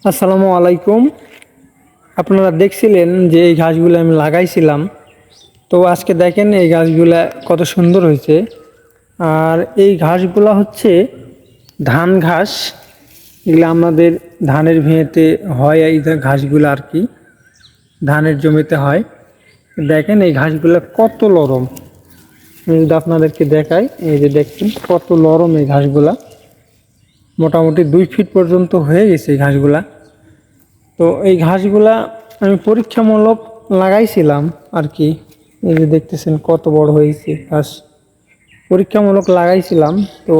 আসসালামু আলাইকুম। আপনারা দেখছিলেন যে এই ঘাসগুলো আমি লাগাইছিলাম। তো আজকে দেখেন এই গাছগুলা কত সুন্দর হয়েছে। আর এই ঘাসগুলা হচ্ছে ধান ঘাস। এগুলো আমাদের ধানের ভেঁতে হয়, এই ঘাসগুলো আর কি ধানের জমিতে হয়। দেখেন এই ঘাসগুলা কত নরম। আমি যদি আপনাদেরকে দেখাই, এই যে দেখছেন কত নরম এই ঘাসগুলা। মোটামুটি 2 ফিট পর্যন্ত হয়ে গেছে এই ঘাসগুলা। তো এই ঘাসগুলা আমি পরীক্ষামূলক লাগাইছিলাম আর কি। এই যে দেখতেছেন কত বড় হয়েছে ঘাস, পরীক্ষামূলক লাগাইছিলাম। তো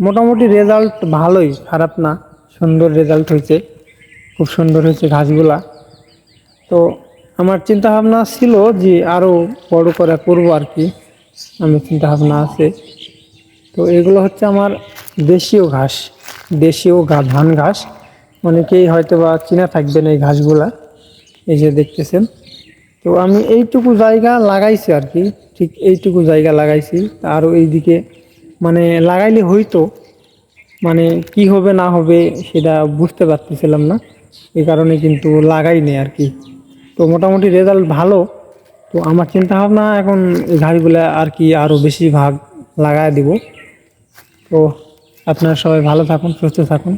মোটামুটি রেজাল্ট ভালোই, খারাপ না, সুন্দর রেজাল্ট হয়েছে, খুব সুন্দর হয়েছে ঘাসগুলা। তো আমার চিন্তা ভাবনা ছিল যে আরও বড় করে করবো আর কি, আমি চিন্তা ভাবনা আছে। তো এগুলো হচ্ছে আমার দেশীয় ঘাস, দেশীয় ধান ঘাস। অনেকেই হয়তো বা চিনা থাকবেন এই ঘাসগুলা। এই যে দেখতেছেন, তো আমি এইটুকু জায়গা লাগাইছি আর কি, ঠিক এইটুকু জায়গা লাগাইছি। আরও এইদিকে মানে লাগাইলে হইতো, মানে কি হবে না হবে সেটা বুঝতে পারতেছিলাম না, এই কারণে কিন্তু লাগাইনি আর কি। তো মোটামুটি রেজাল্ট ভালো। তো আমার চিন্তা ভাবনা এখন এই ঘাসগুলা আর কি আরও বেশি ভাগ লাগায় দিব। তো আপনারা সবাই ভালো থাকুন, সুস্থ থাকুন।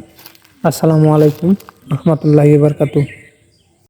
আসসালামু আলাইকুম রহমতুল্লাহি বারকাতুহু।